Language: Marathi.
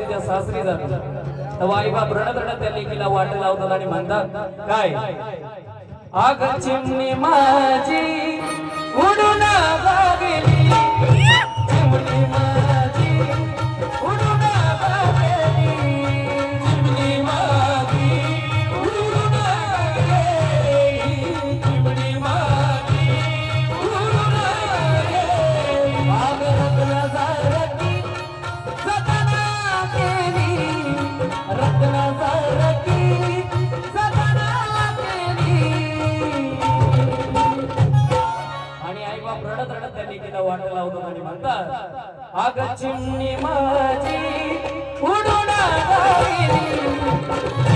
तिच्या सासरी जातो तेव्हा आई बाप रडत रडत त्या लेकीला वाट लावतात आणि म्हणतात काय आग चिमणी माझी उडून गेली चिमणी माझी उडून गेली चिमणी माझी उडून गेली चिमणी माझी उडून गेली आग रत्नासारखी सतना केली रत्नासारखी रडत रडत त्या लेकीला वाट लावतात आणि म्हणतात आग चिमणी माझी उडून गेली